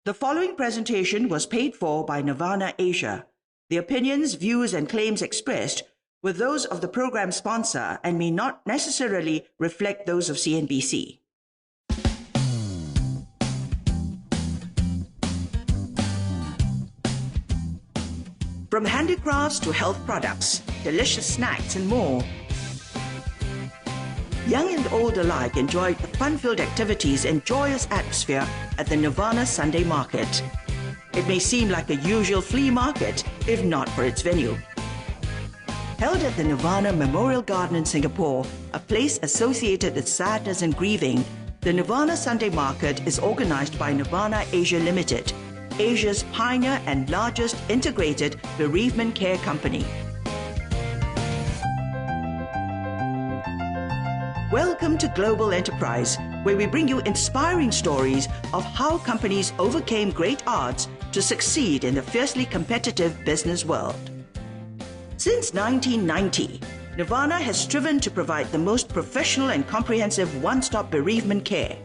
The following presentation was paid for by Nirvana Asia. The opinions, views, and claims expressed were those of the program sponsor and may not necessarily reflect those of CNBC. From handicrafts to health products, delicious snacks, and more, young and old alike enjoyed the fun-filled activities and joyous atmosphere at the Nirvana Sunday Market. It may seem like a usual flea market, if not for its venue. Held at the Nirvana Memorial Garden in Singapore, a place associated with sadness and grieving, the Nirvana Sunday Market is organized by Nirvana Asia Limited, Asia's pioneer and largest integrated bereavement care company. Welcome to Global Enterprise, where we bring you inspiring stories of how companies overcame great odds to succeed in the fiercely competitive business world. Since 1990, Nirvana has striven to provide the most professional and comprehensive one-stop bereavement care.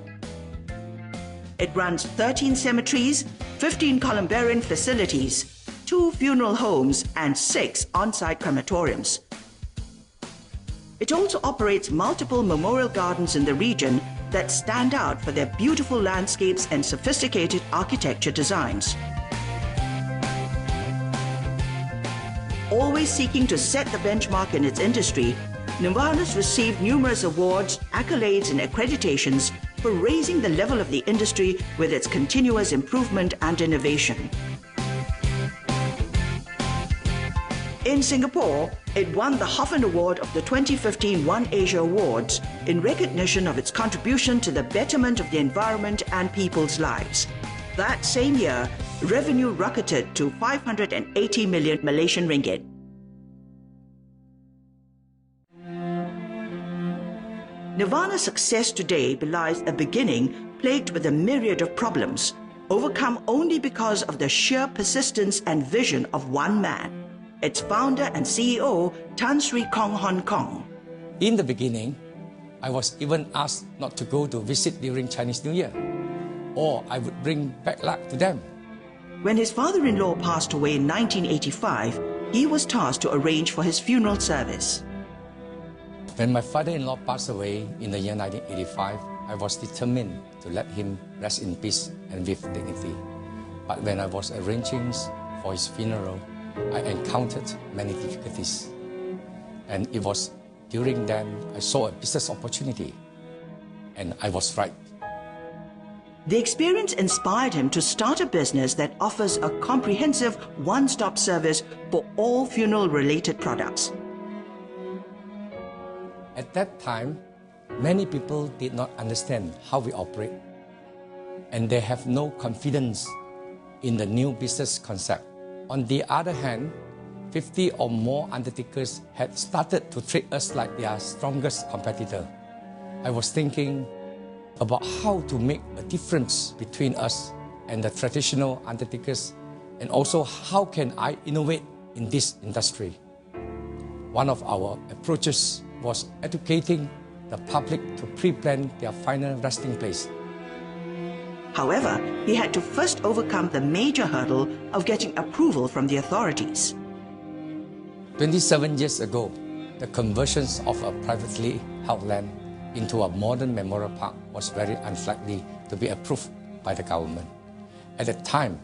It runs 13 cemeteries, 15 columbarium facilities, 2 funeral homes, and 6 on-site crematoriums. It also operates multiple memorial gardens in the region that stand out for their beautiful landscapes and sophisticated architecture designs. Always seeking to set the benchmark in its industry, Nirvana's received numerous awards, accolades, and accreditations for raising the level of the industry with its continuous improvement and innovation. In Singapore, it won the Hoffen Award of the 2015 One Asia Awards in recognition of its contribution to the betterment of the environment and people's lives. That same year, revenue rocketed to 580 million Malaysian ringgit. Nirvana's success today belies a beginning plagued with a myriad of problems, overcome only because of the sheer persistence and vision of one man, its founder and CEO, Tan Sri Kong Hon Kong. In the beginning, I was even asked not to go to visit during Chinese New Year, or I would bring bad luck to them. When his father-in-law passed away in 1985, he was tasked to arrange for his funeral service. When my father-in-law passed away in the year 1985, I was determined to let him rest in peace and with dignity. But when I was arranging for his funeral, I encountered many difficulties. And it was during then I saw a business opportunity, and I was right. The experience inspired him to start a business that offers a comprehensive one-stop service for all funeral-related products. At that time, many people did not understand how we operate, and they have no confidence in the new business concept. On the other hand, 50 or more undertakers had started to treat us like their strongest competitor. I was thinking about how to make a difference between us and the traditional undertakers, and also how can I innovate in this industry. One of our approaches was educating the public to pre-plan their final resting place. However, he had to first overcome the major hurdle of getting approval from the authorities. 27 years ago, the conversion of a privately held land into a modern memorial park was very unlikely to be approved by the government. At the time,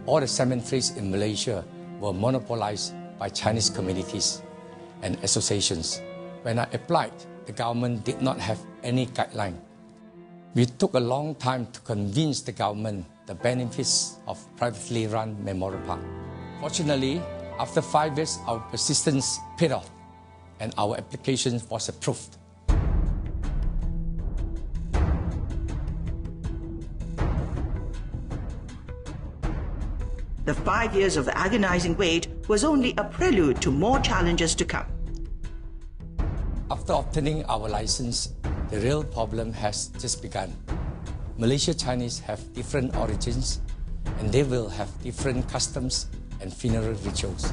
all the cemeteries in Malaysia were monopolized by Chinese communities and associations. When I applied, the government did not have any guideline. We took a long time to convince the government the benefits of privately run memorial park. Fortunately, after 5 years, our persistence paid off, and our application was approved. The 5 years of agonizing wait was only a prelude to more challenges to come. After obtaining our license, the real problem has just begun. Malaysia Chinese have different origins, and they will have different customs and funeral rituals.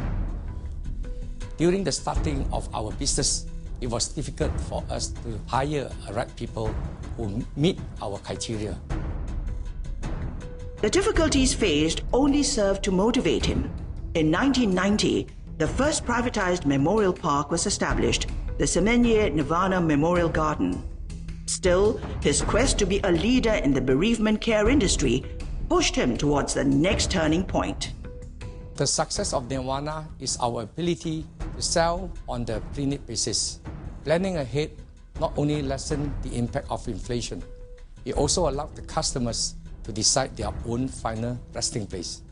During the starting of our business, it was difficult for us to hire the right people who meet our criteria. The difficulties faced only served to motivate him. In 1990, the first privatized memorial park was established, the Semenye Nirvana Memorial Garden. Still, his quest to be a leader in the bereavement care industry pushed him towards the next turning point. The success of Nirvana is our ability to sell on the pre-need basis. Planning ahead not only lessened the impact of inflation, it also allowed the customers to decide their own final resting place.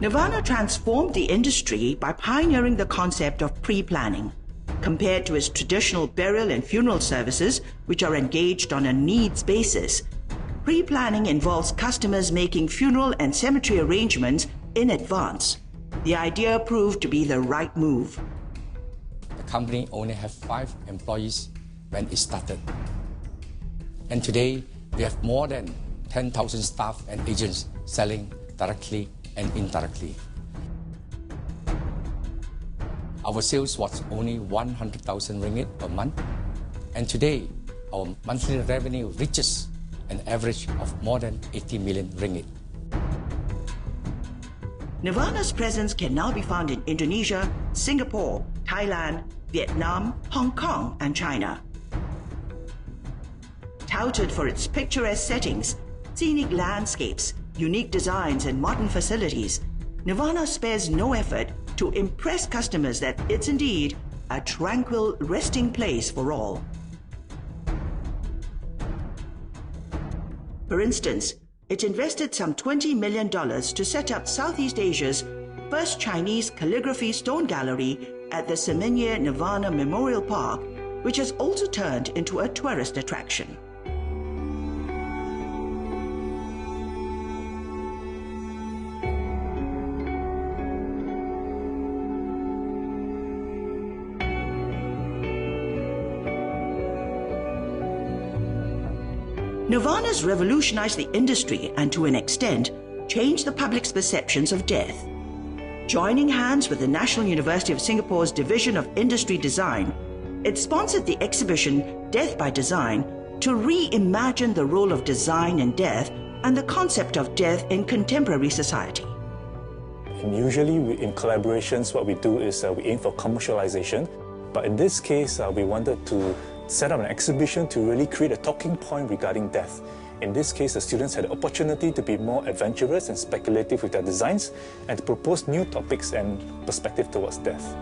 Nirvana transformed the industry by pioneering the concept of pre-planning. Compared to its traditional burial and funeral services, which are engaged on a needs basis, pre-planning involves customers making funeral and cemetery arrangements in advance. The idea proved to be the right move. The company only had 5 employees when it started. And today, we have more than 10,000 staff and agents selling directly and indirectly. Our sales was only 100,000 ringgit per month, and today our monthly revenue reaches an average of more than 80 million ringgit. Nirvana's presence can now be found in Indonesia, Singapore, Thailand, Vietnam, Hong Kong, and China. Touted for its picturesque settings, scenic landscapes, unique designs, and modern facilities, Nirvana spares no effort to impress customers that it's indeed a tranquil resting place for all. For instance, it invested some $20 million to set up Southeast Asia's first Chinese calligraphy stone gallery at the Semenye Nirvana Memorial Park, which has also turned into a tourist attraction. Nirvana's revolutionized the industry and, to an extent, changed the public's perceptions of death. Joining hands with the National University of Singapore's Division of Industry Design, it sponsored the exhibition Death by Design to reimagine the role of design in death and the concept of death in contemporary society. And usually in collaborations, what we do is we aim for commercialization. But in this case, we wanted to set up an exhibition to really create a talking point regarding death. In this case, the students had the opportunity to be more adventurous and speculative with their designs and to propose new topics and perspective towards death.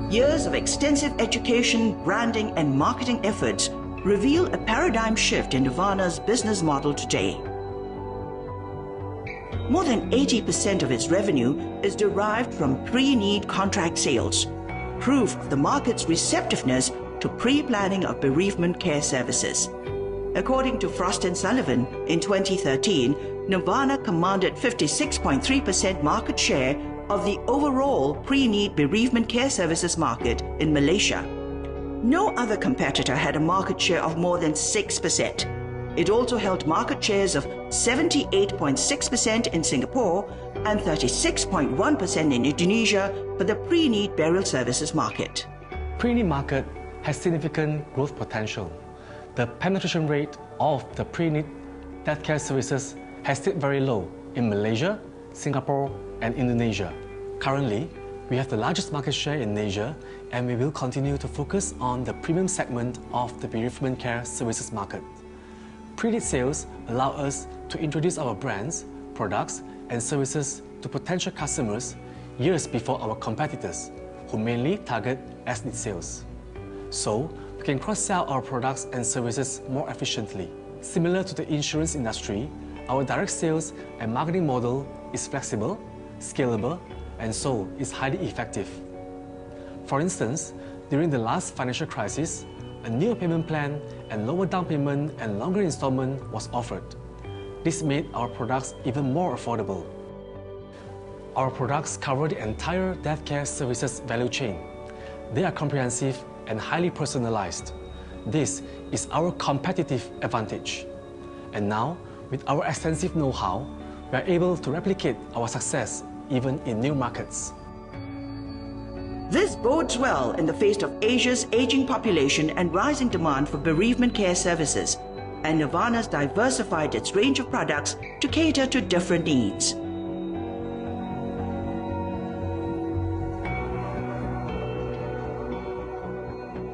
Years of extensive education, branding, and marketing efforts reveal a paradigm shift in Nirvana's business model today. More than 80% of its revenue is derived from pre-need contract sales, proof of the market's receptiveness to pre-planning of bereavement care services. According to Frost & Sullivan, in 2013, Nirvana commanded 56.3% market share of the overall pre-need bereavement care services market in Malaysia. No other competitor had a market share of more than 6%. It also held market shares of 78.6% in Singapore and 36.1% in Indonesia for the pre-need burial services market. Pre-need market has significant growth potential. The penetration rate of the pre-need death care services has stayed very low in Malaysia, Singapore, and Indonesia. Currently, we have the largest market share in Asia, and we will continue to focus on the premium segment of the bereavement care services market. Pre-need sales allow us to introduce our brands, products, and services to potential customers years before our competitors, who mainly target as-need sales. So, we can cross-sell our products and services more efficiently. Similar to the insurance industry, our direct sales and marketing model is flexible, scalable, and so is highly effective. For instance, during the last financial crisis, a new payment plan and lower down payment and longer installment was offered. This made our products even more affordable. Our products cover the entire death care services value chain. They are comprehensive and highly personalized. This is our competitive advantage. And now, with our extensive know-how, we are able to replicate our success even in new markets. This bodes well in the face of Asia's aging population and rising demand for bereavement care services, and Nirvana's diversified its range of products to cater to different needs.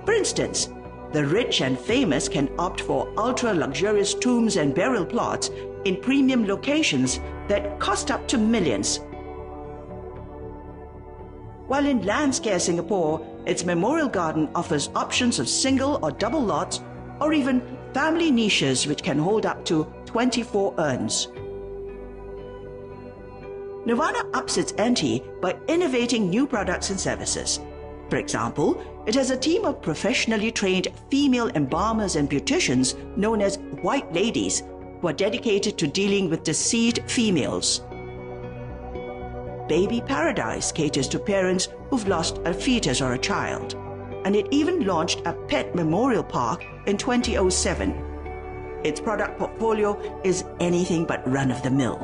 For instance, the rich and famous can opt for ultra-luxurious tombs and burial plots in premium locations that cost up to millions. While in Landscare Singapore, its memorial garden offers options of single or double lots, or even family niches which can hold up to 24 urns. Nirvana ups its ante by innovating new products and services. For example, it has a team of professionally trained female embalmers and beauticians known as White Ladies, who are dedicated to dealing with deceased females. Baby Paradise caters to parents who've lost a fetus or a child, and it even launched a pet memorial park in 2007. Its product portfolio is anything but run-of-the-mill.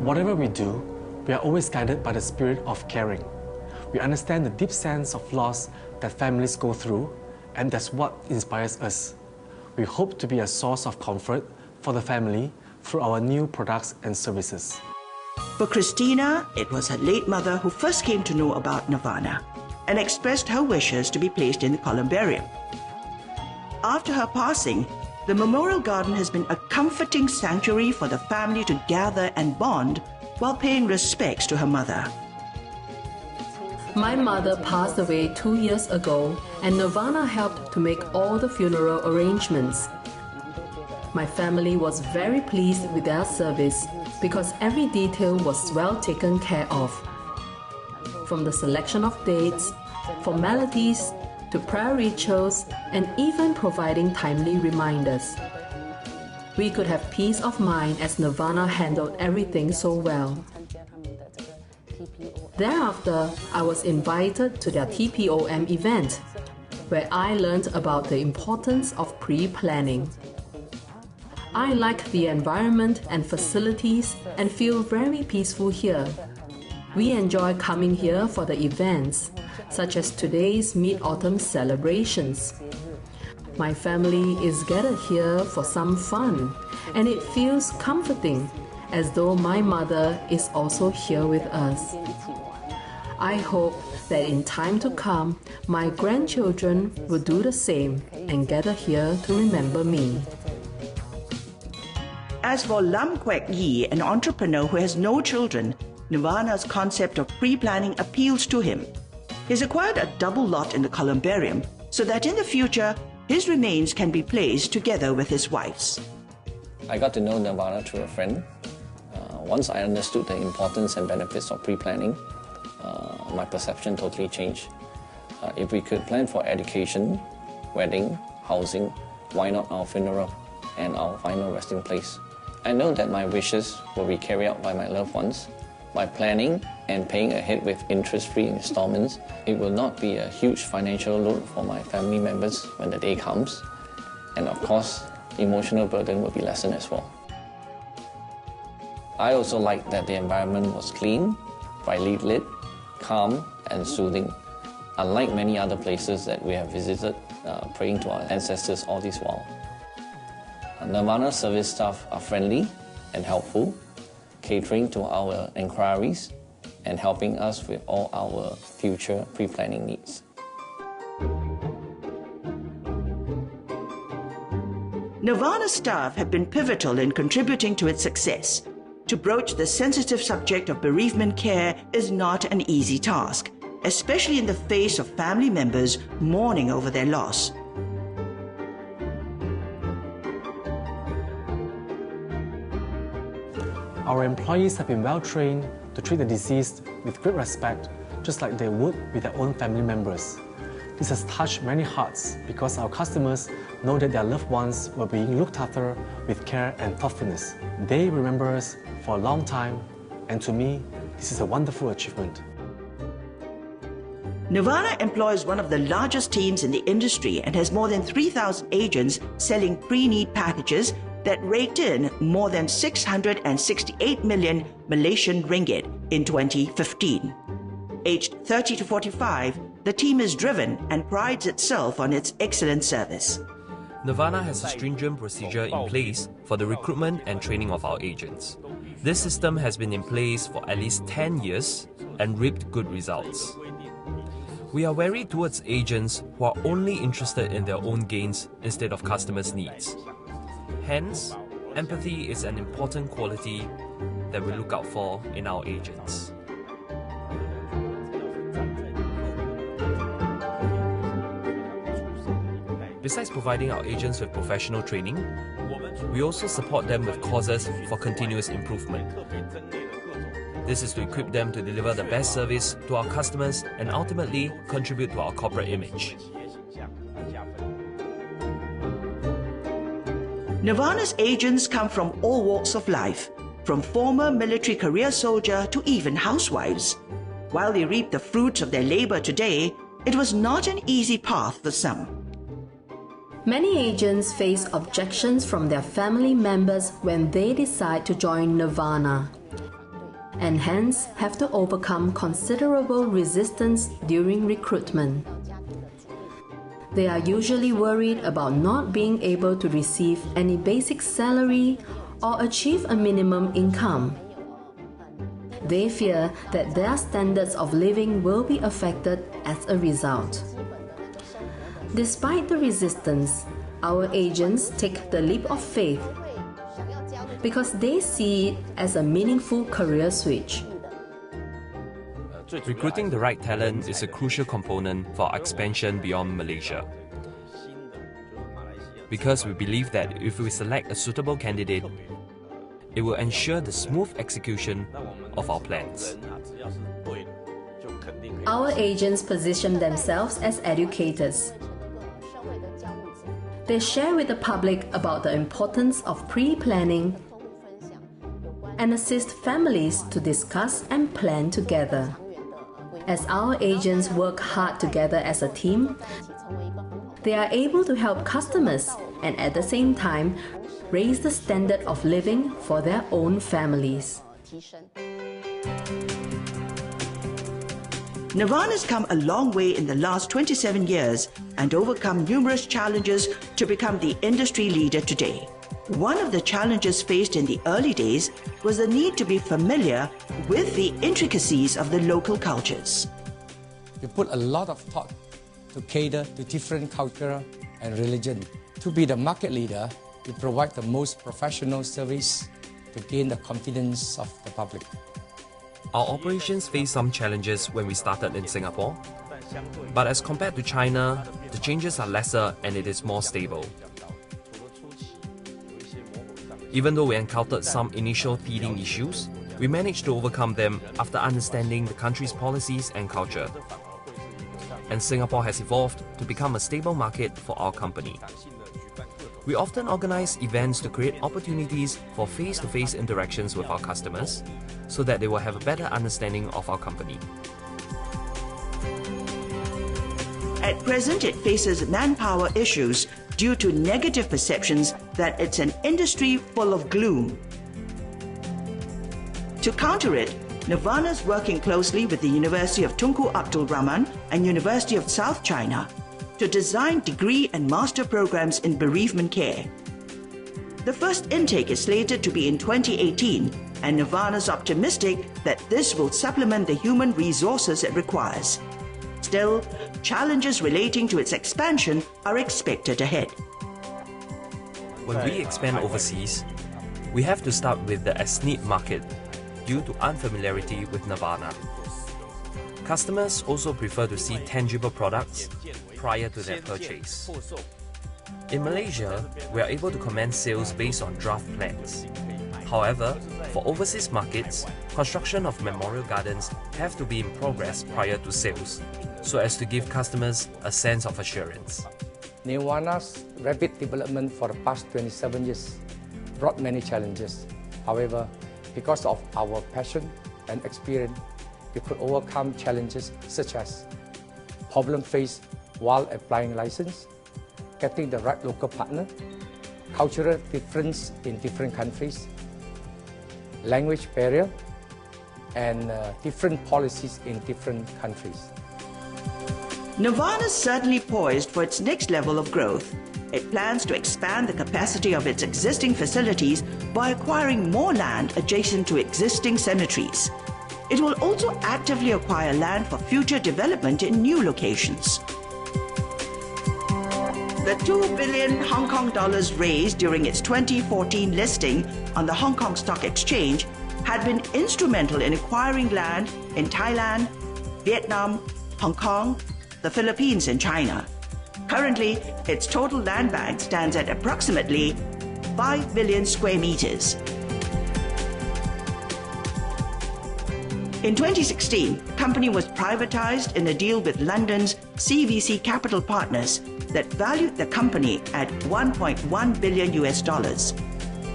Whatever we do, we are always guided by the spirit of caring. We understand the deep sense of loss that families go through, and that's what inspires us. We hope to be a source of comfort for the family through our new products and services. For Christina, it was her late mother who first came to know about Nirvana and expressed her wishes to be placed in the columbarium. After her passing, the memorial garden has been a comforting sanctuary for the family to gather and bond while paying respects to her mother. My mother passed away 2 years ago, and Nirvana helped to make all the funeral arrangements. My family was very pleased with their service because every detail was well taken care of. From the selection of dates, formalities, to prayer rituals, and even providing timely reminders. We could have peace of mind as Nirvana handled everything so well. Thereafter, I was invited to their TPOM event, where I learned about the importance of pre-planning. I like the environment and facilities and feel very peaceful here. We enjoy coming here for the events, such as today's Mid-Autumn celebrations. My family is gathered here for some fun, and it feels comforting, as though my mother is also here with us. I hope that in time to come, my grandchildren will do the same and gather here to remember me. As for Lam Kwek Yi, an entrepreneur who has no children, Nirvana's concept of pre-planning appeals to him. He's acquired a double lot in the columbarium so that in the future, his remains can be placed together with his wife's. I got to know Nirvana through a friend. Once I understood the importance and benefits of pre-planning, my perception totally changed. If we could plan for education, wedding, housing, why not our funeral and our final resting place? I know that my wishes will be carried out by my loved ones. By planning and paying ahead with interest-free installments, it will not be a huge financial load for my family members when the day comes. And of course, the emotional burden will be lessened as well. I also like that the environment was clean, brightly lit, calm and soothing, unlike many other places that we have visited, praying to our ancestors all this while. Nirvana service staff are friendly and helpful, catering to our inquiries and helping us with all our future pre-planning needs. Nirvana staff have been pivotal in contributing to its success. To broach the sensitive subject of bereavement care is not an easy task, especially in the face of family members mourning over their loss. Our employees have been well trained to treat the deceased with great respect, just like they would with their own family members. This has touched many hearts because our customers know that their loved ones were being looked after with care and thoughtfulness. They remember us for a long time, and to me, this is a wonderful achievement. Nirvana employs one of the largest teams in the industry and has more than 3,000 agents selling pre-need packages that raked in more than 668 million Malaysian ringgit in 2015. Aged 30 to 45, the team is driven and prides itself on its excellent service. Nirvana has a stringent procedure in place for the recruitment and training of our agents. This system has been in place for at least 10 years and reaped good results. We are wary towards agents who are only interested in their own gains instead of customers' needs. Hence, empathy is an important quality that we look out for in our agents. Besides providing our agents with professional training, we also support them with courses for continuous improvement. This is to equip them to deliver the best service to our customers and ultimately contribute to our corporate image. Nirvana's agents come from all walks of life, from former military career soldier to even housewives. While they reap the fruits of their labor today, it was not an easy path for some. Many agents face objections from their family members when they decide to join Nirvana, and hence have to overcome considerable resistance during recruitment. They are usually worried about not being able to receive any basic salary or achieve a minimum income. They fear that their standards of living will be affected as a result. Despite the resistance, our agents take the leap of faith because they see it as a meaningful career switch. Recruiting the right talent is a crucial component for our expansion beyond Malaysia. Because we believe that if we select a suitable candidate, it will ensure the smooth execution of our plans. Our agents position themselves as educators. They share with the public about the importance of pre-planning and assist families to discuss and plan together. As our agents work hard together as a team, they are able to help customers and at the same time raise the standard of living for their own families. Nirvana's come a long way in the last 27 years and overcome numerous challenges to become the industry leader today. One of the challenges faced in the early days was the need to be familiar with the intricacies of the local cultures. We put a lot of thought to cater to different culture and religion. To be the market leader, we provide the most professional service to gain the confidence of the public. Our operations faced some challenges when we started in Singapore, but as compared to China, the changes are lesser and it is more stable. Even though we encountered some initial teething issues, we managed to overcome them after understanding the country's policies and culture. And Singapore has evolved to become a stable market for our company. We often organize events to create opportunities for face-to-face interactions with our customers so that they will have a better understanding of our company. At present, it faces manpower issues due to negative perceptions that it's an industry full of gloom. To counter it, Nirvana is working closely with the University of Tunku Abdul Rahman and University of South China to design degree and master programs in bereavement care. The first intake is slated to be in 2018, and Nirvana is optimistic that this will supplement the human resources it requires. Still, challenges relating to its expansion are expected ahead. When we expand overseas, we have to start with the ethnic market due to unfamiliarity with Nirvana. Customers also prefer to see tangible products prior to their purchase. In Malaysia, we are able to commence sales based on draft plans. However, for overseas markets, construction of memorial gardens have to be in progress prior to sales, so as to give customers a sense of assurance. Nirvana's rapid development for the past 27 years brought many challenges. However, because of our passion and experience, we could overcome challenges such as problems faced while applying license, getting the right local partner, cultural difference in different countries, language barrier, and different policies in different countries. Nirvana is certainly poised for its next level of growth. It plans to expand the capacity of its existing facilities by acquiring more land adjacent to existing cemeteries. It will also actively acquire land for future development in new locations. The 2 billion Hong Kong dollars raised during its 2014 listing on the Hong Kong Stock Exchange had been instrumental in acquiring land in Thailand, Vietnam, Hong Kong, the Philippines and China. Currently, its total land bank stands at approximately 5 billion square meters. In 2016, the company was privatized in a deal with London's CVC Capital Partners that valued the company at $1.1 billion.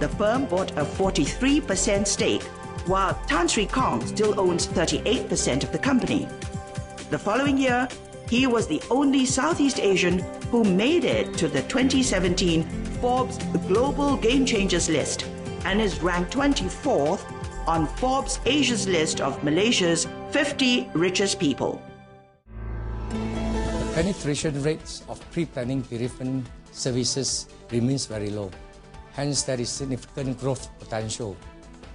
The firm bought a 43% stake, while Tan Sri Kong still owns 38% of the company. The following year, he was the only Southeast Asian who made it to the 2017 Forbes Global Game Changers list and is ranked 24th on Forbes Asia's list of Malaysia's 50 richest people. The penetration rates of pre-planning bereavement services remains very low. Hence, there is significant growth potential.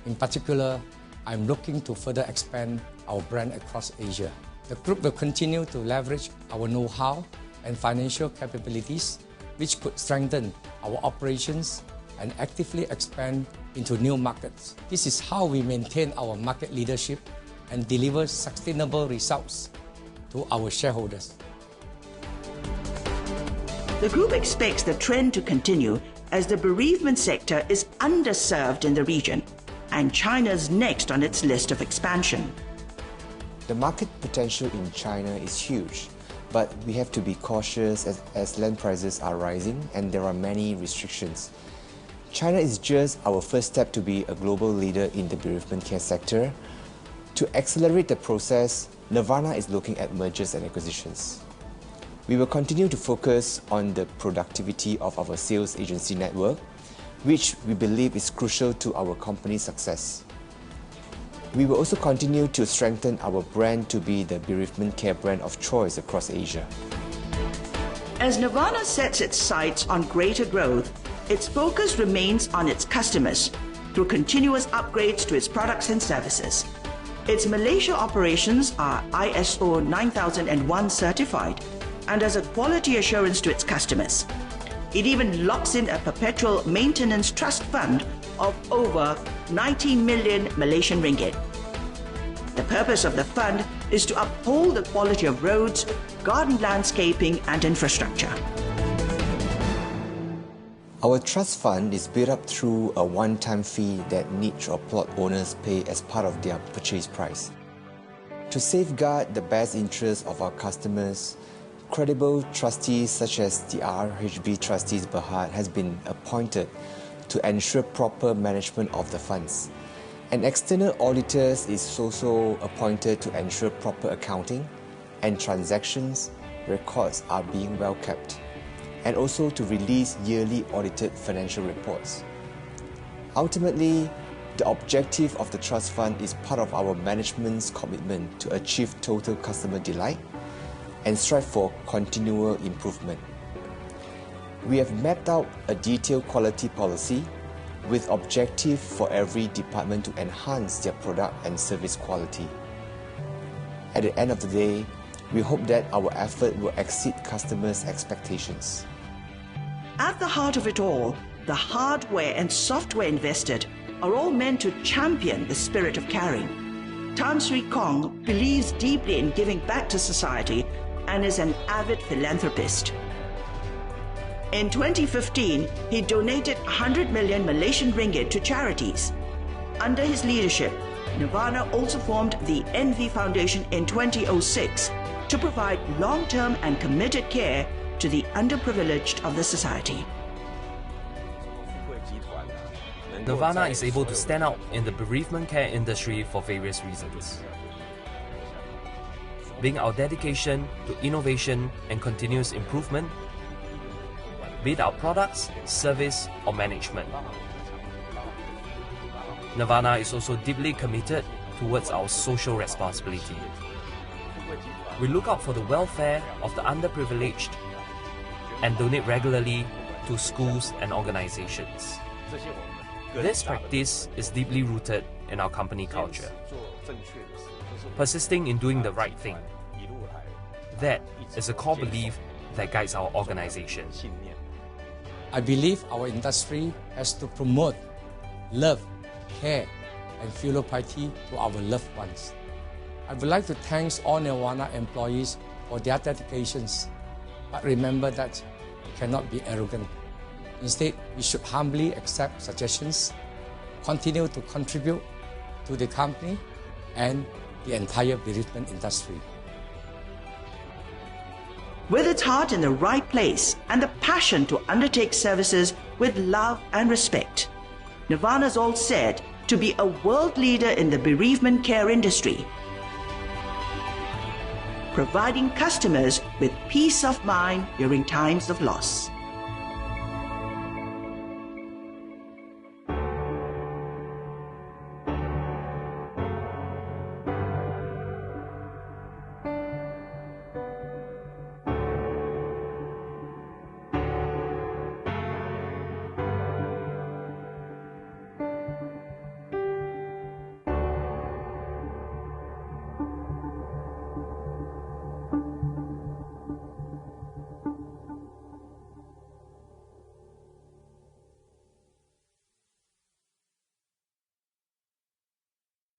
In particular, I'm looking to further expand our brand across Asia. The group will continue to leverage our know-how and financial capabilities, which could strengthen our operations and actively expand into new markets. This is how we maintain our market leadership and deliver sustainable results to our shareholders. The group expects the trend to continue as the bereavement sector is underserved in the region, and China's next on its list of expansion. The market potential in China is huge, but we have to be cautious as land prices are rising and there are many restrictions. China is just our first step to be a global leader in the bereavement care sector. To accelerate the process, Nirvana is looking at mergers and acquisitions. We will continue to focus on the productivity of our sales agency network, which we believe is crucial to our company's success. We will also continue to strengthen our brand to be the bereavement care brand of choice across Asia. As Nirvana sets its sights on greater growth, its focus remains on its customers through continuous upgrades to its products and services. Its Malaysia operations are ISO 9001 certified and as a quality assurance to its customers. It even locks in a perpetual maintenance trust fund of over 19 million Malaysian ringgit. The purpose of the fund is to uphold the quality of roads, garden landscaping and infrastructure. Our trust fund is built up through a one-time fee that niche or plot owners pay as part of their purchase price. To safeguard the best interests of our customers, credible trustees such as the RHB Trustees Berhad has been appointed to ensure proper management of the funds. An external auditor is also appointed to ensure proper accounting and transactions records are being well kept, and also to release yearly audited financial reports. Ultimately, the objective of the trust fund is part of our management's commitment to achieve total customer delight and strive for continual improvement. We have mapped out a detailed quality policy with objective for every department to enhance their product and service quality. At the end of the day, we hope that our effort will exceed customers' expectations. At the heart of it all, the hardware and software invested are all meant to champion the spirit of caring. Tan Sri Kong believes deeply in giving back to society and is an avid philanthropist. In 2015, he donated 100 million Malaysian ringgit to charities. Under his leadership, Nirvana also formed the Envy Foundation in 2006 to provide long-term and committed care to the underprivileged of the society. Nirvana is able to stand out in the bereavement care industry for various reasons. Being our dedication to innovation and continuous improvement, be it our products, service, or management. Nirvana is also deeply committed towards our social responsibility. We look out for the welfare of the underprivileged and donate regularly to schools and organizations. This practice is deeply rooted in our company culture. Persisting in doing the right thing. That is a core belief that guides our organization. I believe our industry has to promote love, care, and filial piety to our loved ones. I would like to thank all Nirvana employees for their dedications, but remember that we cannot be arrogant. Instead, we should humbly accept suggestions, continue to contribute to the company and the entire bereavement industry. With its heart in the right place and the passion to undertake services with love and respect, Nirvana's all said to be a world leader in the bereavement care industry, providing customers with peace of mind during times of loss.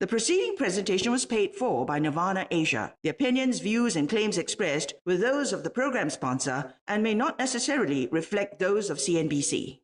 The preceding presentation was paid for by Nirvana Asia. The opinions, views, and claims expressed were those of the program sponsor and may not necessarily reflect those of CNBC.